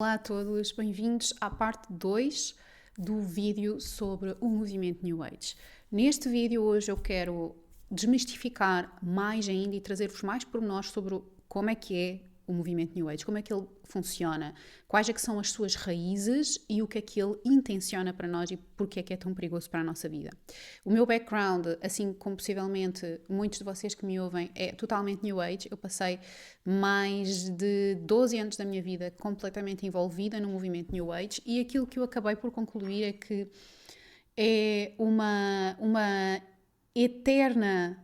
Olá a todos, bem-vindos à parte 2 do vídeo sobre o movimento New Age. Neste vídeo hoje eu quero desmistificar mais ainda e trazer-vos mais pormenores sobre como é que é o movimento New Age, como é que ele funciona, quais é que são as suas raízes e o que é que ele intenciona para nós e porque é que é tão perigoso para a nossa vida. O meu background, assim como possivelmente muitos de vocês que me ouvem, é totalmente New Age. Eu passei mais de 12 anos da minha vida completamente envolvida no movimento New Age e aquilo que eu acabei por concluir é que é uma eterna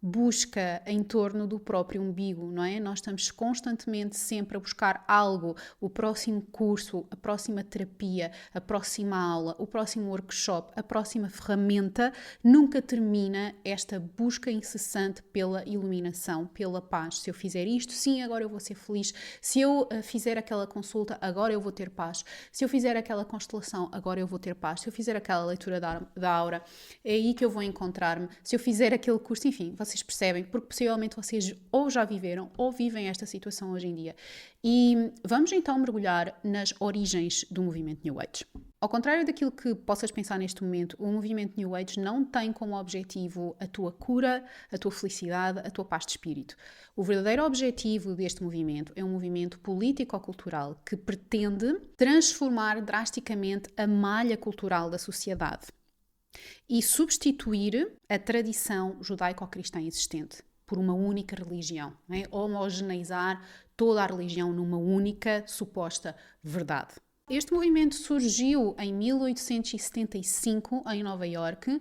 busca em torno do próprio umbigo, não é? Nós estamos constantemente sempre a buscar algo, o próximo curso, a próxima terapia, a próxima aula, o próximo workshop, a próxima ferramenta, nunca termina esta busca incessante pela iluminação, pela paz. Se eu fizer isto, sim, agora eu vou ser feliz. Se eu fizer aquela consulta, agora eu vou ter paz. Se eu fizer aquela constelação, agora eu vou ter paz. Se eu fizer aquela leitura da aura, é aí que eu vou encontrar-me. Se eu fizer aquele curso, enfim, vocês percebem, porque possivelmente vocês ou já viveram ou vivem esta situação hoje em dia. E vamos então mergulhar nas origens do movimento New Age. Ao contrário daquilo que possas pensar neste momento, o movimento New Age não tem como objetivo a tua cura, a tua felicidade, a tua paz de espírito. O verdadeiro objetivo deste movimento é um movimento político-cultural que pretende transformar drasticamente a malha cultural da sociedade e substituir a tradição judaico-cristã existente por uma única religião, não é? Homogeneizar toda a religião numa única suposta verdade. Este movimento surgiu em 1875 em Nova Iorque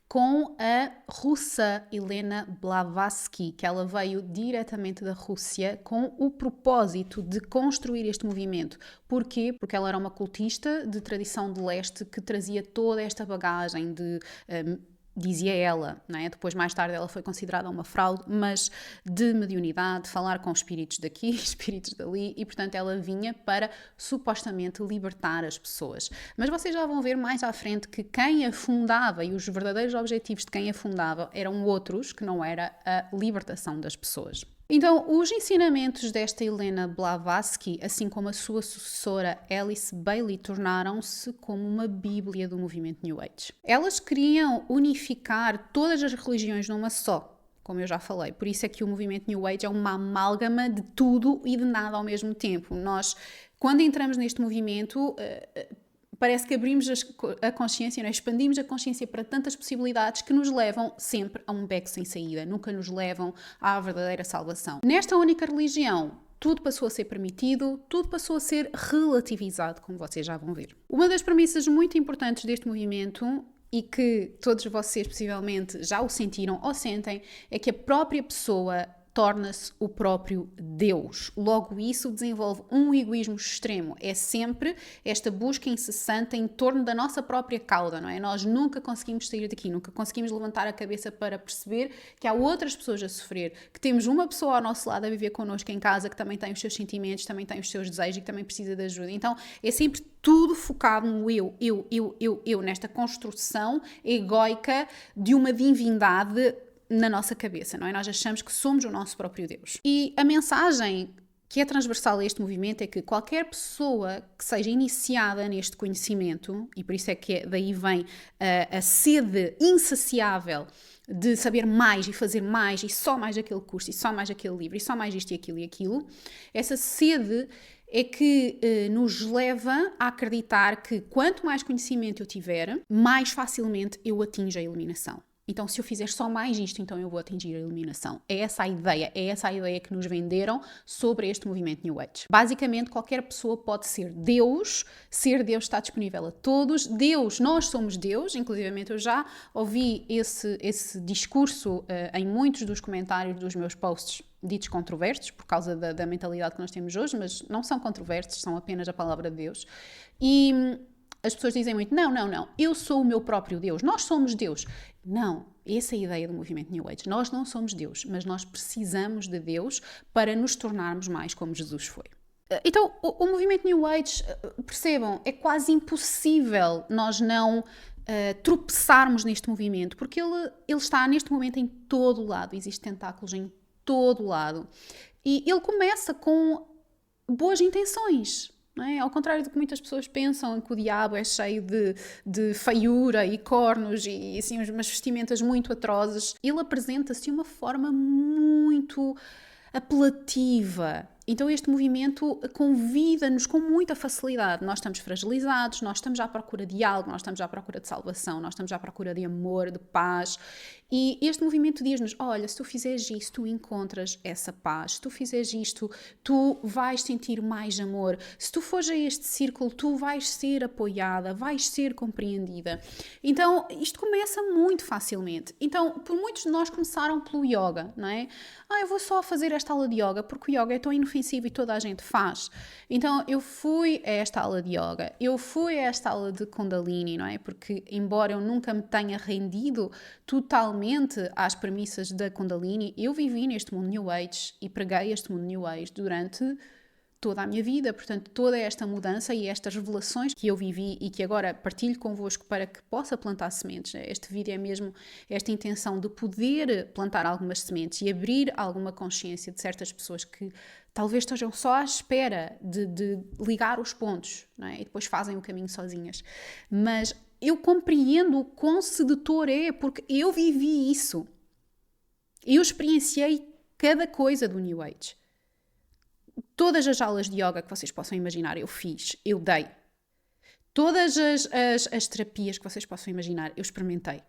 com a russa Helena Blavatsky, que ela veio diretamente da Rússia com o propósito de construir este movimento. Porquê? Porque ela era uma cultista de tradição de leste que trazia toda esta bagagem de... dizia ela, não é? Depois mais tarde ela foi considerada uma fraude, mas de mediunidade, falar com espíritos daqui, espíritos dali, e portanto ela vinha para supostamente libertar as pessoas. Mas vocês já vão ver mais à frente que quem a fundava e os verdadeiros objetivos de quem a fundava eram outros, que não era a libertação das pessoas. Então, os ensinamentos desta Helena Blavatsky, assim como a sua sucessora Alice Bailey, tornaram-se como uma bíblia do movimento New Age. Elas queriam unificar todas as religiões numa só, como eu já falei. Por isso é que o movimento New Age é uma amálgama de tudo e de nada ao mesmo tempo. Nós, quando entramos neste movimento... parece que abrimos a consciência, não é? Expandimos a consciência para tantas possibilidades que nos levam sempre a um beco sem saída, nunca nos levam à verdadeira salvação. Nesta única religião, tudo passou a ser permitido, tudo passou a ser relativizado, como vocês já vão ver. Uma das premissas muito importantes deste movimento, e que todos vocês possivelmente já o sentiram ou sentem, é que a própria pessoa torna-se o próprio Deus. Logo, isso desenvolve um egoísmo extremo. É sempre esta busca incessante em torno da nossa própria cauda, não é? Nós nunca conseguimos sair daqui, nunca conseguimos levantar a cabeça para perceber que há outras pessoas a sofrer, que temos uma pessoa ao nosso lado a viver connosco em casa que também tem os seus sentimentos, também tem os seus desejos e que também precisa de ajuda. Então, é sempre tudo focado no eu, nesta construção egóica de uma divindade na nossa cabeça, não é? Nós achamos que somos o nosso próprio Deus. E a mensagem que é transversal a este movimento é que qualquer pessoa que seja iniciada neste conhecimento, e por isso é que daí vem a sede insaciável de saber mais e fazer mais, e só mais aquele curso, e só mais aquele livro, e só mais isto e aquilo, essa sede é que nos leva a acreditar que quanto mais conhecimento eu tiver, mais facilmente eu atinjo a iluminação. Então, se eu fizer só mais isto, então eu vou atingir a iluminação. É essa a ideia que nos venderam sobre este movimento New Age. Basicamente, qualquer pessoa pode ser Deus está disponível a todos. Deus, nós somos Deus, inclusivamente eu já ouvi esse discurso em muitos dos comentários dos meus posts ditos controversos, por causa da mentalidade que nós temos hoje, mas não são controversos, são apenas a palavra de Deus. E as pessoas dizem muito, não, eu sou o meu próprio Deus, nós somos Deus. Não, essa é a ideia do movimento New Age. Nós não somos Deus, mas nós precisamos de Deus para nos tornarmos mais como Jesus foi. Então, o movimento New Age, percebam, é quase impossível nós não tropeçarmos neste movimento, porque ele está neste momento em todo o lado, existem tentáculos em todo o lado. E ele começa com boas intenções. Não é? Ao contrário do que muitas pessoas pensam, que o diabo é cheio de feiura e cornos e assim, umas vestimentas muito atrozes, ele apresenta-se de uma forma muito apelativa. Então este movimento convida-nos com muita facilidade. Nós estamos fragilizados, nós estamos à procura de algo, nós estamos à procura de salvação, nós estamos à procura de amor, de paz. E este movimento diz-nos, olha, se tu fizeres isto, tu encontras essa paz. Se tu fizeres isto, tu vais sentir mais amor. Se tu fores a este círculo, tu vais ser apoiada, vais ser compreendida. Então, isto começa muito facilmente. Então, por muitos de nós começaram pelo yoga, não é? Eu vou só fazer esta aula de yoga, porque o yoga é tão inofensivo e toda a gente faz. Então, eu fui a esta aula de yoga, eu fui a esta aula de Kundalini, não é? Porque, embora eu nunca me tenha rendido totalmente às premissas da Kundalini, eu vivi neste mundo New Age e preguei este mundo New Age durante toda a minha vida. Portanto, toda esta mudança e estas revelações que eu vivi e que agora partilho convosco para que possa plantar sementes. Este vídeo é mesmo esta intenção de poder plantar algumas sementes e abrir alguma consciência de certas pessoas que talvez estejam só à espera de ligar os pontos, não é? E depois fazem o caminho sozinhas. Mas eu compreendo o quão sedutor é, porque eu vivi isso. Eu experienciei cada coisa do New Age. Todas as aulas de yoga que vocês possam imaginar eu fiz, eu dei. Todas as terapias que vocês possam imaginar eu experimentei.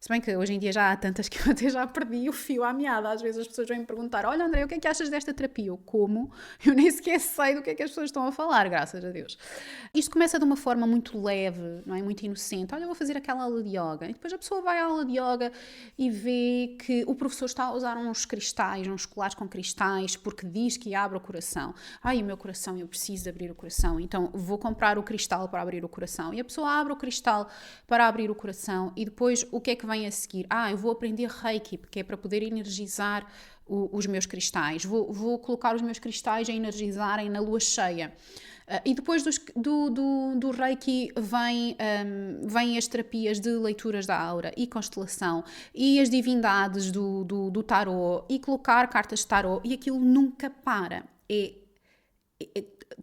Se bem que hoje em dia já há tantas que eu até já perdi o fio à meada. Às vezes as pessoas vêm me perguntar, olha André, o que é que achas desta terapia? Eu como? Eu nem sequer sei do que é que as pessoas estão a falar, graças a Deus. Isto começa de uma forma muito leve, não é? Muito inocente. Olha, eu vou fazer aquela aula de yoga. E depois a pessoa vai à aula de yoga e vê que o professor está a usar uns cristais, uns colares com cristais, porque diz que abre o coração. O meu coração, eu preciso de abrir o coração. Então vou comprar o cristal para abrir o coração. E a pessoa abre o cristal para abrir o coração e depois o que é que vem a seguir? Eu vou aprender Reiki, porque é para poder energizar os meus cristais. Vou colocar os meus cristais a energizarem na lua cheia. E depois do Reiki vêm as terapias de leituras da aura e constelação e as divindades do tarô e colocar cartas de tarô e aquilo nunca para.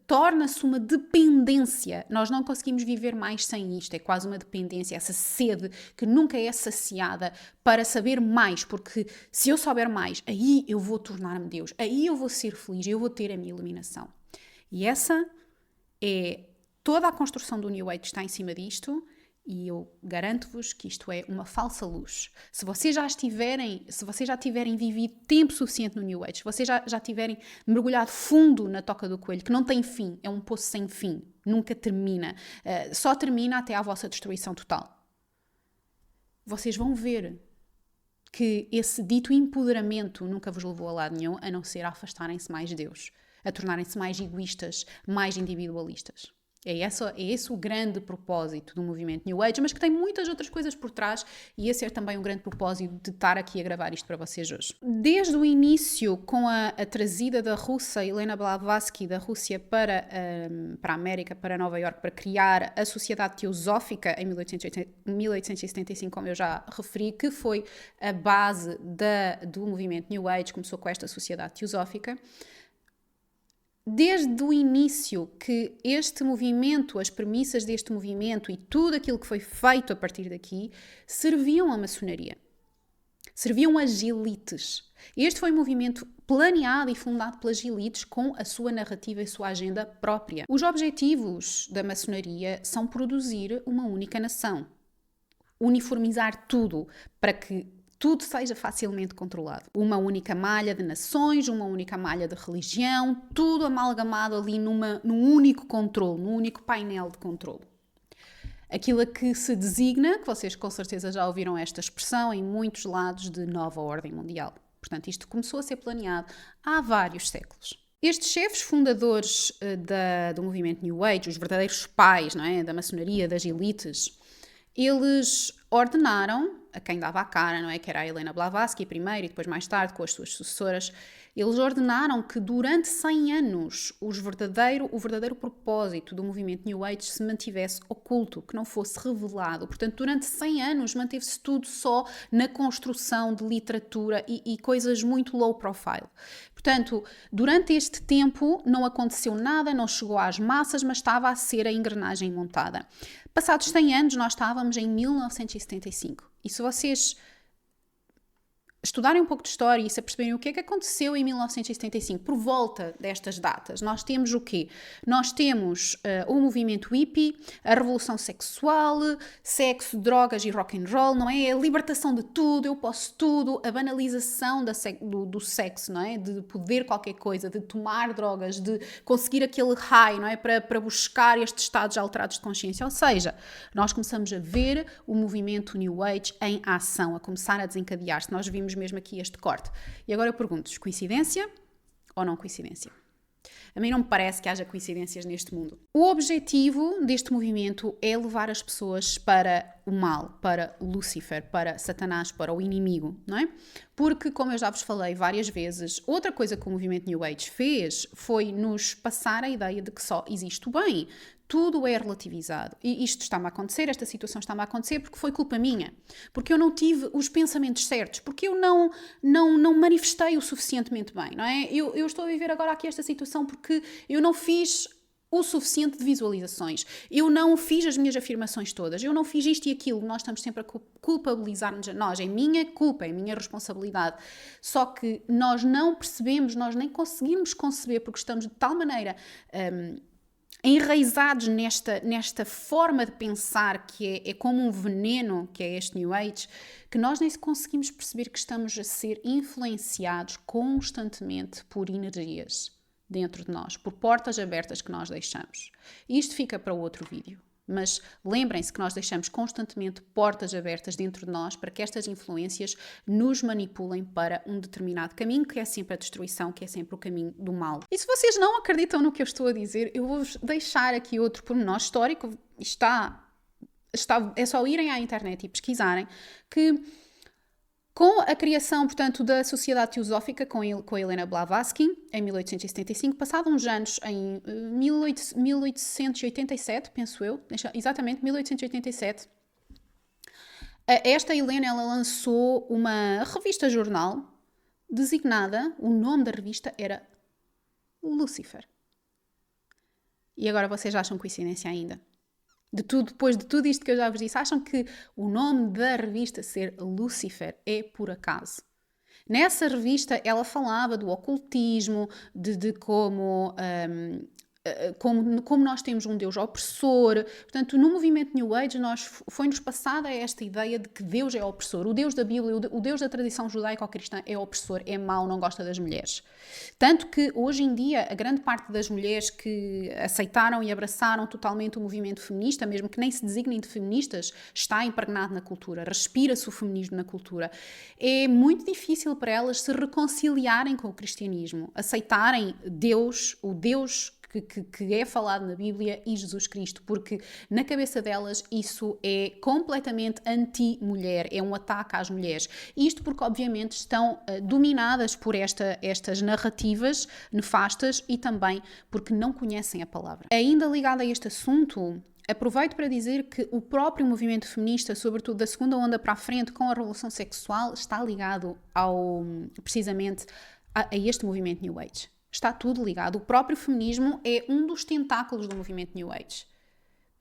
Torna-se uma dependência. Nós não conseguimos viver mais sem isto. É quase uma dependência, essa sede que nunca é saciada para saber mais, porque se eu souber mais, aí eu vou tornar-me Deus, aí eu vou ser feliz, eu vou ter a minha iluminação. E essa é toda a construção do New Age está em cima disto. E eu garanto-vos que isto é uma falsa luz. Se vocês já tiverem vivido tempo suficiente no New Age, se vocês já tiverem mergulhado fundo na toca do coelho, que não tem fim, é um poço sem fim, nunca termina, só termina até à vossa destruição total. Vocês vão ver que esse dito empoderamento nunca vos levou a lado nenhum, a não ser a afastarem-se mais de Deus, a tornarem-se mais egoístas, mais individualistas. É esse o grande propósito do movimento New Age, mas que tem muitas outras coisas por trás e esse é também um grande propósito de estar aqui a gravar isto para vocês hoje. Desde o início, com a trazida da russa Helena Blavatsky da Rússia para a América, para Nova Iorque, para criar a Sociedade Teosófica em 1875, como eu já referi, que foi a base do movimento New Age, começou com esta Sociedade Teosófica. Desde o início que este movimento, as premissas deste movimento e tudo aquilo que foi feito a partir daqui, serviam à maçonaria. Serviam às elites. Este foi um movimento planeado e fundado pelas elites com a sua narrativa e a sua agenda própria. Os objetivos da maçonaria são produzir uma única nação. Uniformizar tudo para que tudo seja facilmente controlado. Uma única malha de nações, uma única malha de religião, tudo amalgamado ali num único controle, num único painel de controle. Aquilo a que se designa, que vocês com certeza já ouviram esta expressão em muitos lados, de nova ordem mundial. Portanto, isto começou a ser planeado há vários séculos. Estes chefes fundadores do movimento New Age, os verdadeiros pais, não é, da maçonaria, das elites, eles ordenaram a quem dava a cara, não é? Que era a Helena Blavatsky primeiro e depois mais tarde com as suas sucessoras, Eles ordenaram que durante 100 anos o verdadeiro propósito do movimento New Age se mantivesse oculto, que não fosse revelado. Portanto, durante 100 anos manteve-se tudo só na construção de literatura e coisas muito low profile. Portanto, durante este tempo não aconteceu nada, não chegou às massas, mas estava a ser a engrenagem montada. Passados 100 anos, nós estávamos em 1975. E se vocês estudarem um pouco de história e se aperceberem o que é que aconteceu em 1975, por volta destas datas, nós temos o quê? Nós temos o movimento hippie, a revolução sexual, sexo, drogas e rock and roll, não é? A libertação de tudo, eu posso tudo, a banalização do sexo, não é? De poder qualquer coisa, de tomar drogas, de conseguir aquele high, não é? Para buscar estes estados alterados de consciência. Ou seja, nós começamos a ver o movimento New Age em ação, a começar a desencadear-se. Nós vimos mesmo aqui este corte. E agora eu pergunto-vos, coincidência ou não coincidência? A mim não me parece que haja coincidências neste mundo. O objetivo deste movimento é levar as pessoas para o mal, para Lúcifer, para Satanás, para o inimigo, não é? Porque, como eu já vos falei várias vezes, outra coisa que o movimento New Age fez foi nos passar a ideia de que só existe o bem. Tudo é relativizado. E isto está-me a acontecer, esta situação está-me a acontecer porque foi culpa minha. Porque eu não tive os pensamentos certos. Porque eu não manifestei o suficientemente bem, não é? Eu estou a viver agora aqui esta situação porque eu não fiz o suficiente de visualizações. Eu não fiz as minhas afirmações todas. Eu não fiz isto e aquilo. Nós estamos sempre a culpabilizar-nos a nós. É minha culpa, é minha responsabilidade. Só que nós não percebemos, nós nem conseguimos conceber porque estamos de tal maneira enraizados nesta forma de pensar que é como um veneno, que é este New Age, que nós nem conseguimos perceber que estamos a ser influenciados constantemente por energias dentro de nós, por portas abertas que nós deixamos. E isto fica para outro vídeo. Mas lembrem-se que nós deixamos constantemente portas abertas dentro de nós para que estas influências nos manipulem para um determinado caminho, que é sempre a destruição, que é sempre o caminho do mal. E se vocês não acreditam no que eu estou a dizer, eu vou-vos deixar aqui outro pormenor histórico. É só irem à internet e pesquisarem que com a criação, portanto, da Sociedade Teosófica com a Helena Blavatsky, em 1875, passados uns anos, em 1887, penso eu, exatamente, 1887, esta Helena, ela lançou uma revista-jornal designada, o nome da revista era Lúcifer. E agora vocês acham coincidência ainda? Depois de tudo isto que eu já vos disse, acham que o nome da revista ser Lúcifer é por acaso? Nessa revista ela falava do ocultismo, de como nós temos um Deus opressor. Portanto, no movimento New Age foi-nos passada esta ideia de que Deus é opressor. O Deus da Bíblia, o Deus da tradição judaico-cristã é opressor, é mau, não gosta das mulheres. Tanto que hoje em dia a grande parte das mulheres que aceitaram e abraçaram totalmente o movimento feminista, mesmo que nem se designem de feministas, está impregnado na cultura, respira-se o feminismo na cultura. É muito difícil para elas se reconciliarem com o cristianismo, aceitarem Deus, o Deus que é falado na Bíblia e Jesus Cristo, porque na cabeça delas isso é completamente anti-mulher, é um ataque às mulheres. Isto porque obviamente estão dominadas por estas narrativas nefastas e também porque não conhecem a palavra. Ainda ligado a este assunto, aproveito para dizer que o próprio movimento feminista, sobretudo da segunda onda para a frente, com a revolução sexual, está ligado precisamente a este movimento New Age. Está tudo ligado. O próprio feminismo é um dos tentáculos do movimento New Age.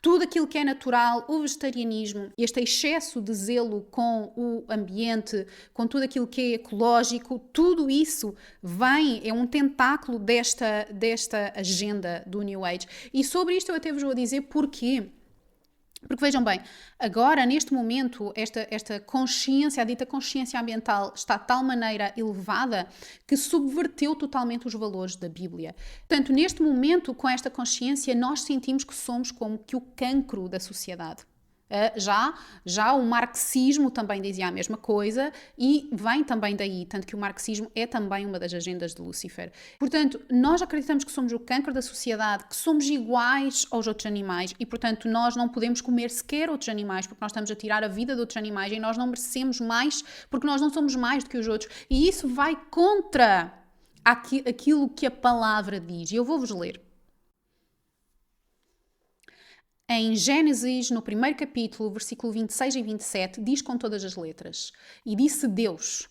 Tudo aquilo que é natural, o vegetarianismo, este excesso de zelo com o ambiente, com tudo aquilo que é ecológico, tudo isso é um tentáculo desta agenda do New Age. E sobre isto eu até vos vou dizer porquê. Porque vejam bem, agora, neste momento, esta consciência, a dita consciência ambiental, está de tal maneira elevada que subverteu totalmente os valores da Bíblia. Portanto, neste momento, com esta consciência, nós sentimos que somos como que o cancro da sociedade. Já o marxismo também dizia a mesma coisa e vem também daí, tanto que o marxismo é também uma das agendas de Lúcifer. Portanto, nós acreditamos que somos o cancro da sociedade, que somos iguais aos outros animais e, portanto, nós não podemos comer sequer outros animais porque nós estamos a tirar a vida de outros animais e nós não merecemos mais porque nós não somos mais do que os outros. E isso vai contra aquilo que a palavra diz. E eu vou-vos ler. Em Gênesis, no primeiro capítulo, versículo 26 e 27, diz com todas as letras: E disse Deus,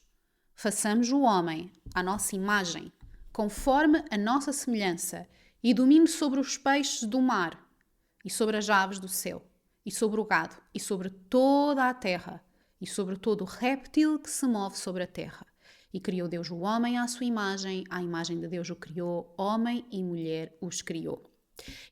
façamos o homem à nossa imagem, conforme a nossa semelhança, e domine sobre os peixes do mar, e sobre as aves do céu, e sobre o gado, e sobre toda a terra, e sobre todo o réptil que se move sobre a terra. E criou Deus o homem à sua imagem, à imagem de Deus o criou, homem e mulher os criou.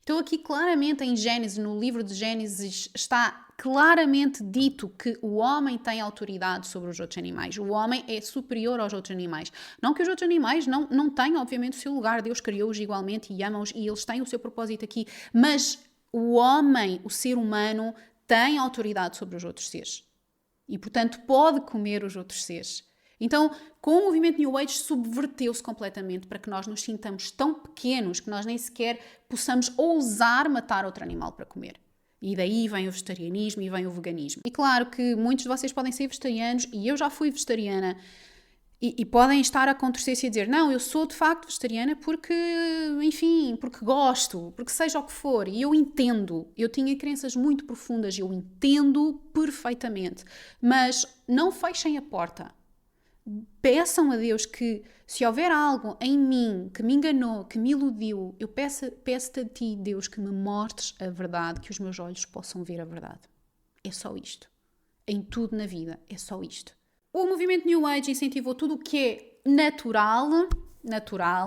Então aqui claramente em Gênesis, no livro de Gênesis, está claramente dito que o homem tem autoridade sobre os outros animais. O homem é superior aos outros animais. Não que os outros animais não tenham, obviamente, o seu lugar. Deus criou-os igualmente e ama-os e eles têm o seu propósito aqui. Mas o homem, o ser humano, tem autoridade sobre os outros seres. E, portanto, pode comer os outros seres. Então, com o movimento New Age, subverteu-se completamente para que nós nos sintamos tão pequenos que nós nem sequer possamos ousar matar outro animal para comer. E daí vem o vegetarianismo e vem o veganismo. E claro que muitos de vocês podem ser vegetarianos, e eu já fui vegetariana, e podem estar a contorcer-se e a dizer: não, eu sou de facto vegetariana porque, enfim, porque gosto, porque seja o que for. E eu entendo, eu tinha crenças muito profundas, eu entendo perfeitamente. Mas não fechem a porta. Peçam a Deus que, se houver algo em mim que me enganou, que me iludiu, eu peço-te a ti, Deus, que me mostres a verdade, que os meus olhos possam ver a verdade. É só isto. Em tudo na vida, é só isto. O movimento New Age incentivou tudo o que é natural,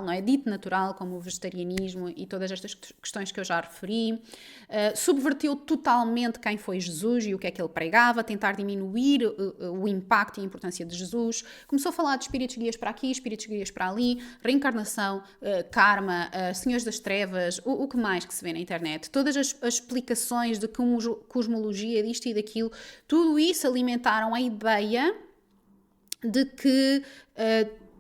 não é? Dito natural, como o vegetarianismo e todas estas questões que eu já referi. Subverteu totalmente quem foi Jesus e o que é que ele pregava, tentar diminuir o impacto e a importância de Jesus. Começou a falar de espíritos guias para aqui, espíritos guias para ali, reencarnação, karma, senhores das trevas, o que mais que se vê na internet. Todas as explicações de cosmologia, disto e daquilo, tudo isso alimentaram a ideia de que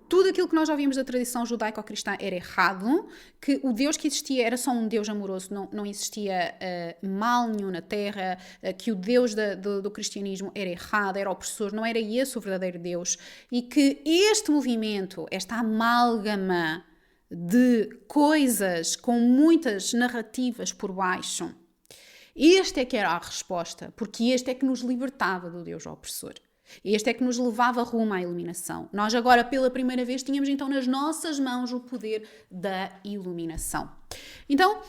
tudo aquilo que nós já vimos da tradição judaico-cristã era errado, que o Deus que existia era só um Deus amoroso, não existia mal nenhum na Terra, que o Deus do cristianismo era errado, era opressor, não era esse o verdadeiro Deus, e que este movimento, esta amálgama de coisas com muitas narrativas por baixo, este é que era a resposta, porque este é que nos libertava do Deus opressor. Este é que nos levava rumo à iluminação. Nós agora, pela primeira vez, tínhamos então nas nossas mãos o poder da iluminação. Então,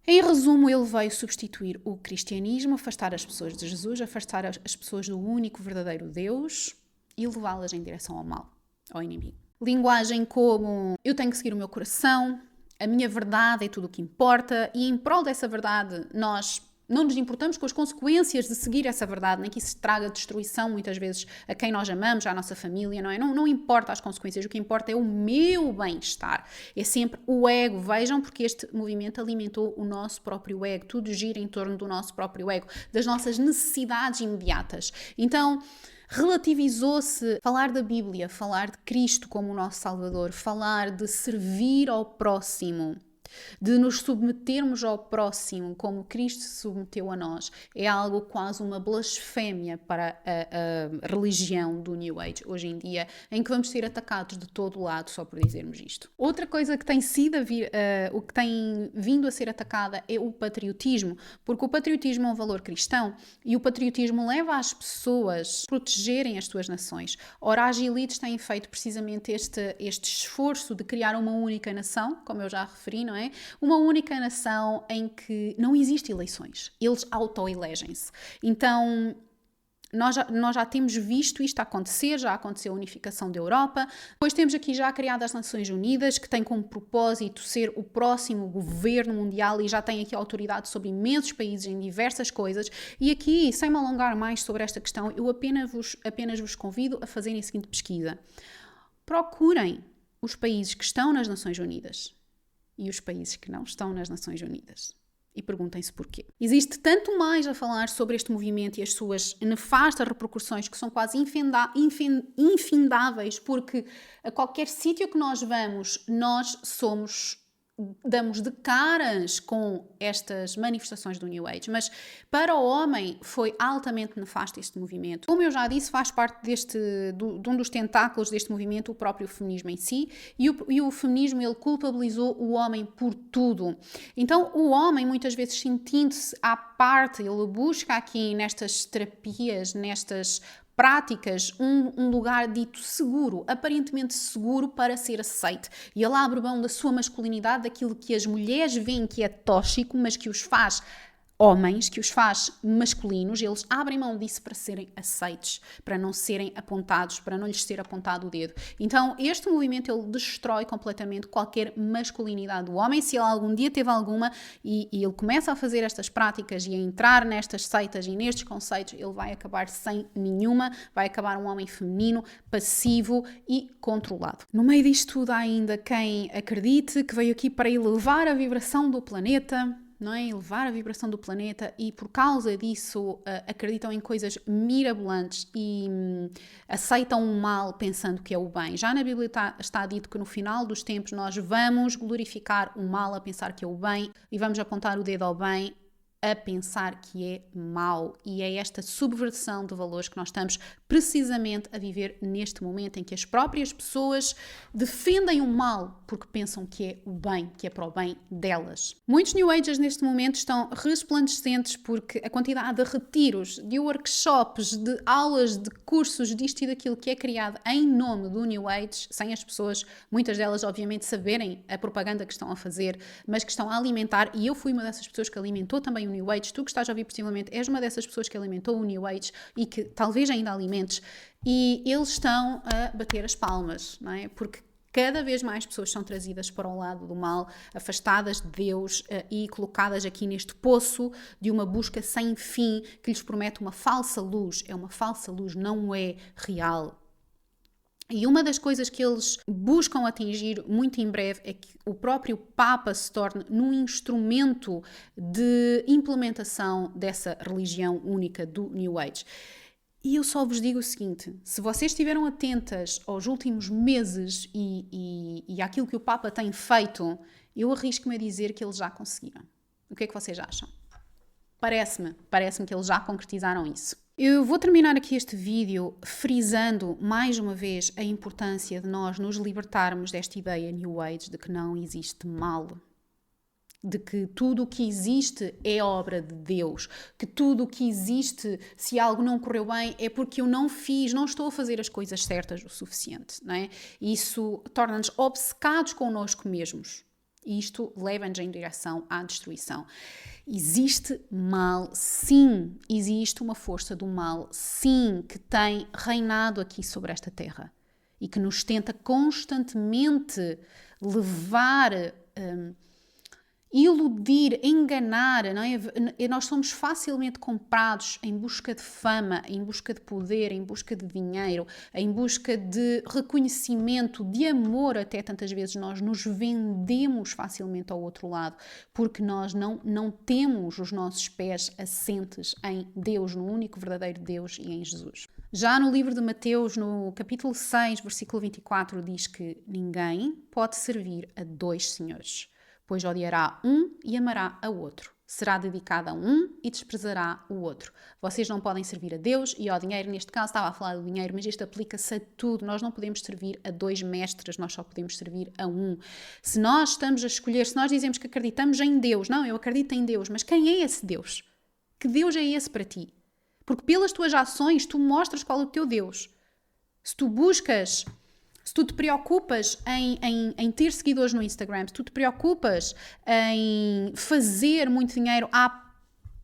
em resumo, ele veio substituir o cristianismo, afastar as pessoas de Jesus, afastar as pessoas do único verdadeiro Deus e levá-las em direção ao mal, ao inimigo. Linguagem como: eu tenho que seguir o meu coração, a minha verdade é tudo o que importa, e em prol dessa verdade nós não nos importamos com as consequências de seguir essa verdade, nem que isso traga destruição muitas vezes a quem nós amamos, à nossa família, não é? Não importa as consequências, o que importa é o meu bem-estar. É sempre o ego. Vejam, porque este movimento alimentou o nosso próprio ego. Tudo gira em torno do nosso próprio ego, das nossas necessidades imediatas. Então, relativizou-se falar da Bíblia, falar de Cristo como o nosso Salvador, falar de servir ao próximo, de nos submetermos ao próximo como Cristo se submeteu a nós, é algo quase uma blasfémia para a religião do New Age hoje em dia, em que vamos ser atacados de todo o lado só por dizermos isto. Outra coisa que tem sido o que tem vindo a ser atacada é o patriotismo, porque o patriotismo é um valor cristão e o patriotismo leva as pessoas a protegerem as suas nações. Ora, as elites têm feito precisamente este esforço de criar uma única nação, como eu já referi, não é? Uma única nação em que não existe eleições. Eles autoelegem-se. Então, nós já temos visto isto acontecer, já aconteceu a unificação da Europa. Depois temos aqui já criadas as Nações Unidas, que tem como propósito ser o próximo governo mundial e já tem aqui autoridade sobre imensos países em diversas coisas. E aqui, sem me alongar mais sobre esta questão, eu apenas vos convido a fazerem a seguinte pesquisa. Procurem os países que estão nas Nações Unidas e os países que não estão nas Nações Unidas. E perguntem-se porquê. Existe tanto mais a falar sobre este movimento e as suas nefastas repercussões que são quase infindáveis, porque a qualquer sítio que nós vamos, nós somos damos de caras com estas manifestações do New Age, mas para o homem foi altamente nefasto este movimento. Como eu já disse, faz parte de um dos tentáculos deste movimento, o próprio feminismo em si, e o feminismo, ele culpabilizou o homem por tudo. Então o homem, muitas vezes sentindo-se à parte, ele busca aqui nestas terapias, nestas práticas, um lugar dito seguro, aparentemente seguro para ser aceite. E ele abre mão da sua masculinidade, daquilo que as mulheres veem que é tóxico, mas que os faz homens, que os faz masculinos, eles abrem mão disso para serem aceitos, para não serem apontados, para não lhes ser apontado o dedo. Então, este movimento, ele destrói completamente qualquer masculinidade do homem. Se ele algum dia teve alguma e ele começa a fazer estas práticas e a entrar nestas seitas e nestes conceitos, ele vai acabar sem nenhuma, vai acabar um homem feminino, passivo e controlado. No meio disto tudo há ainda quem acredite que veio aqui para elevar a vibração do planeta, não é? Elevar a vibração do planeta, e por causa disso acreditam em coisas mirabolantes e aceitam o mal pensando que é o bem. Já na Bíblia está dito que no final dos tempos nós vamos glorificar o mal a pensar que é o bem e vamos apontar o dedo ao bem a pensar que é mau. E é esta subversão de valores que nós estamos precisamente a viver neste momento, em que as próprias pessoas defendem o mal porque pensam que é o bem, que é para o bem delas. Muitos New Agers neste momento estão resplandecentes porque a quantidade de retiros, de workshops, de aulas, de cursos, disto e daquilo que é criado em nome do New Age, sem as pessoas, muitas delas obviamente saberem a propaganda que estão a fazer, mas que estão a alimentar, e eu fui uma dessas pessoas que alimentou também o New Age. Tu que estás a ouvir possivelmente és uma dessas pessoas que alimentou o New Age e que talvez ainda alimentes, e eles estão a bater as palmas, não é? Porque cada vez mais pessoas são trazidas para o lado do mal, afastadas de Deus e colocadas aqui neste poço de uma busca sem fim que lhes promete uma falsa luz. É uma falsa luz, não é real. E uma das coisas que eles buscam atingir muito em breve é que o próprio Papa se torne num instrumento de implementação dessa religião única do New Age. E eu só vos digo o seguinte: se vocês estiveram atentas aos últimos meses e àquilo que o Papa tem feito, eu arrisco-me a dizer que eles já conseguiram. O que é que vocês acham? Parece-me que eles já concretizaram isso. Eu vou terminar aqui este vídeo frisando mais uma vez a importância de nós nos libertarmos desta ideia New Age de que não existe mal, de que tudo o que existe é obra de Deus, que tudo o que existe, se algo não correu bem, é porque eu não estou a fazer as coisas certas o suficiente, não é? Isso torna-nos obcecados connosco mesmos. E isto leva-nos em direção à destruição. Existe mal, sim. Existe uma força do mal, sim, que tem reinado aqui sobre esta terra e que nos tenta constantemente levar, iludir, enganar, não é? Nós somos facilmente comprados em busca de fama, em busca de poder, em busca de dinheiro, em busca de reconhecimento, de amor. Até tantas vezes nós nos vendemos facilmente ao outro lado porque nós não temos os nossos pés assentes em Deus, no único verdadeiro Deus e em Jesus. Já no livro de Mateus, no capítulo 6, versículo 24, diz que ninguém pode servir a dois senhores, pois odiará um e amará a outro. Será dedicado a um e desprezará o outro. Vocês não podem servir a Deus e ao dinheiro. Neste caso estava a falar do dinheiro, mas isto aplica-se a tudo. Nós não podemos servir a dois mestres, nós só podemos servir a um. Se nós estamos a escolher, se nós dizemos que acreditamos em Deus, não, eu acredito em Deus, mas quem é esse Deus? Que Deus é esse para ti? Porque pelas tuas ações tu mostras qual é o teu Deus. Se tu te preocupas em ter seguidores no Instagram, se tu te preocupas em fazer muito dinheiro,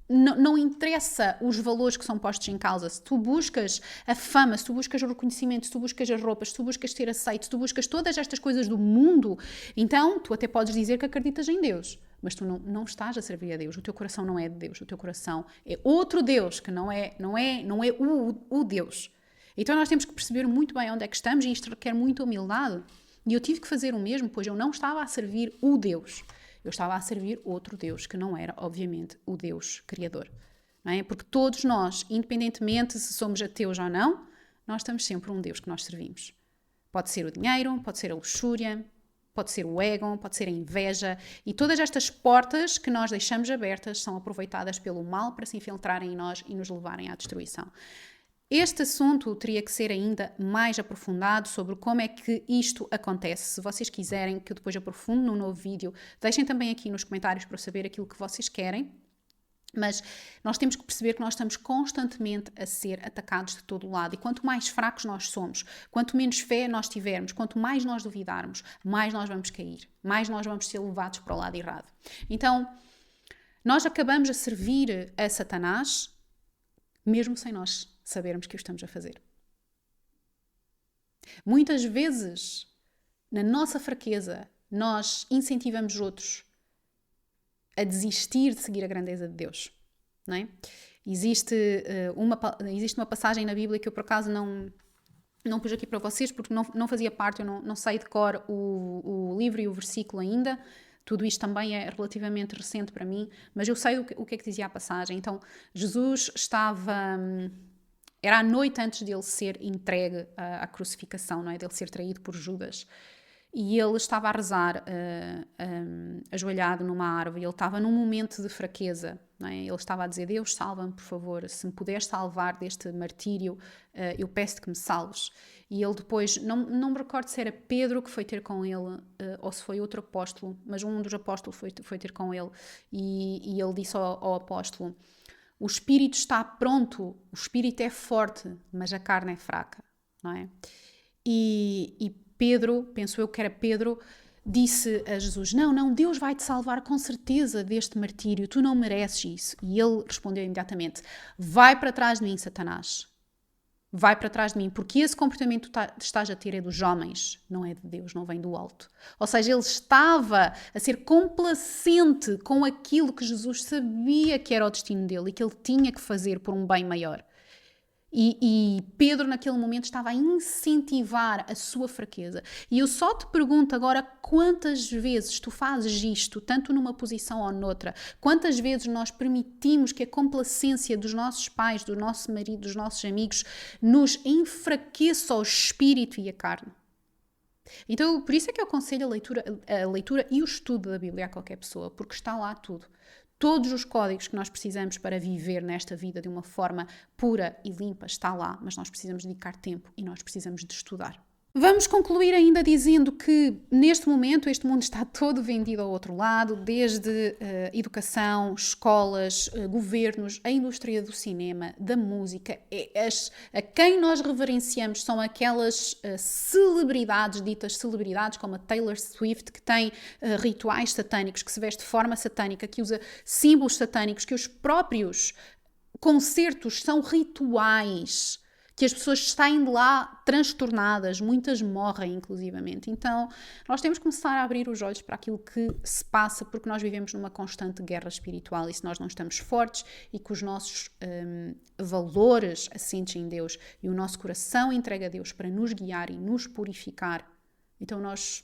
não interessa os valores que são postos em causa. Se tu buscas a fama, se tu buscas o reconhecimento, se tu buscas as roupas, se tu buscas ser aceito, se tu buscas todas estas coisas do mundo, então tu até podes dizer que acreditas em Deus, mas tu não estás a servir a Deus. O teu coração não é de Deus, o teu coração é outro Deus, que não é o Deus. Então nós temos que perceber muito bem onde é que estamos, e isto requer muita humildade. E eu tive que fazer o mesmo, pois eu não estava a servir o Deus. Eu estava a servir outro Deus, que não era, obviamente, o Deus Criador. Não é? Porque todos nós, independentemente se somos ateus ou não, nós temos sempre um Deus que nós servimos. Pode ser o dinheiro, pode ser a luxúria, pode ser o ego, pode ser a inveja, e todas estas portas que nós deixamos abertas são aproveitadas pelo mal para se infiltrarem em nós e nos levarem à destruição. Este assunto teria que ser ainda mais aprofundado sobre como é que isto acontece. Se vocês quiserem que eu depois aprofunde num novo vídeo, deixem também aqui nos comentários para eu saber aquilo que vocês querem. Mas nós temos que perceber que nós estamos constantemente a ser atacados de todo o lado. E quanto mais fracos nós somos, quanto menos fé nós tivermos, quanto mais nós duvidarmos, mais nós vamos cair, mais nós vamos ser levados para o lado errado. Então, nós acabamos a servir a Satanás, mesmo sem nós sabermos que o estamos a fazer. Muitas vezes, na nossa fraqueza, nós incentivamos outros a desistir de seguir a grandeza de Deus, não é? Existe uma passagem na Bíblia que eu por acaso não pus aqui para vocês porque não fazia parte, eu não sei de cor o livro e o versículo ainda. Tudo isto também é relativamente recente para mim, mas eu sei o que é que dizia a passagem. Então, Jesus era a noite antes de ele ser entregue à crucificação, não é? De ele ser traído por Judas. E ele estava a rezar, ajoelhado numa árvore, ele estava num momento de fraqueza, não é? Ele estava a dizer: Deus, salva-me, por favor, se me puderes salvar deste martírio, eu peço-te que me salves. E ele depois, não me recordo se era Pedro que foi ter com ele, ou se foi outro apóstolo, mas um dos apóstolos foi ter com ele, e ele disse ao apóstolo: o espírito está pronto, o espírito é forte, mas a carne é fraca, não é? E Pedro, penso eu que era Pedro, disse a Jesus: não, Deus vai te salvar com certeza deste martírio, tu não mereces isso. E ele respondeu imediatamente: vai para trás de mim, Satanás, vai para trás de mim, porque esse comportamento que estás a ter é dos homens, não é de Deus, não vem do alto. Ou seja, ele estava a ser complacente com aquilo que Jesus sabia que era o destino dele e que ele tinha que fazer por um bem maior. E Pedro naquele momento estava a incentivar a sua fraqueza. E eu só te pergunto agora, quantas vezes tu fazes isto, tanto numa posição ou noutra? Quantas vezes nós permitimos que a complacência dos nossos pais, do nosso marido, dos nossos amigos, nos enfraqueça o espírito e a carne? Então, por isso é que eu aconselho a leitura e o estudo da Bíblia a qualquer pessoa, porque está lá tudo. Todos os códigos que nós precisamos para viver nesta vida de uma forma pura e limpa está lá, mas nós precisamos dedicar tempo e nós precisamos de estudar. Vamos concluir ainda dizendo que, neste momento, este mundo está todo vendido ao outro lado, desde educação, escolas, governos, a indústria do cinema, da música. A quem nós reverenciamos são aquelas celebridades, ditas celebridades, como a Taylor Swift, que tem rituais satânicos, que se veste de forma satânica, que usa símbolos satânicos, que os próprios concertos são rituais, que as pessoas saem de lá transtornadas, muitas morrem inclusivamente. Então, nós temos que começar a abrir os olhos para aquilo que se passa, porque nós vivemos numa constante guerra espiritual e se nós não estamos fortes e que os nossos valores assentes em Deus e o nosso coração entregue a Deus para nos guiar e nos purificar, então nós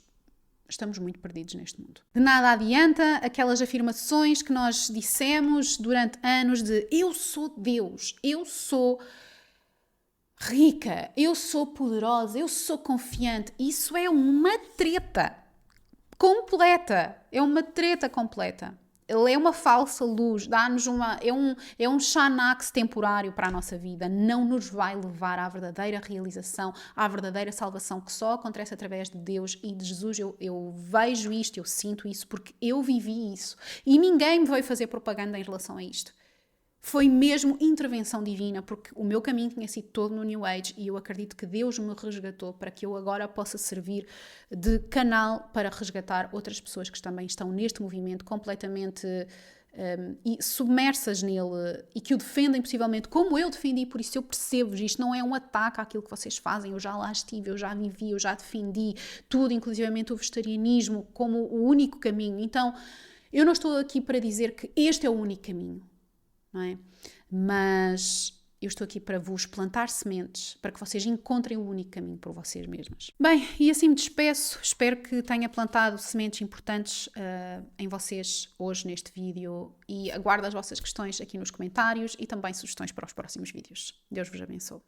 estamos muito perdidos neste mundo. De nada adianta aquelas afirmações que nós dissemos durante anos de eu sou Deus, eu sou rica, eu sou poderosa, eu sou confiante. Isso é uma treta completa. É uma treta completa. Ele é uma falsa luz, dá-nos é um Xanax temporário para a nossa vida. Não nos vai levar à verdadeira realização, à verdadeira salvação que só acontece através de Deus e de Jesus. Eu vejo isto, eu sinto isso porque eu vivi isso. E ninguém me veio fazer propaganda em relação a isto. Foi mesmo intervenção divina, porque o meu caminho tinha sido todo no New Age e eu acredito que Deus me resgatou para que eu agora possa servir de canal para resgatar outras pessoas que também estão neste movimento completamente submersas nele e que o defendem possivelmente como eu defendi, por isso eu percebo-vos. Isto não é um ataque àquilo que vocês fazem, eu já lá estive, eu já vivi, eu já defendi tudo, inclusivamente o vegetarianismo como o único caminho. Então, eu não estou aqui para dizer que este é o único caminho. Não é? Mas eu estou aqui para vos plantar sementes, para que vocês encontrem o único caminho por vocês mesmas. Bem, e assim me despeço. Espero que tenha plantado sementes importantes em vocês hoje neste vídeo e aguardo as vossas questões aqui nos comentários e também sugestões para os próximos vídeos. Deus vos abençoe.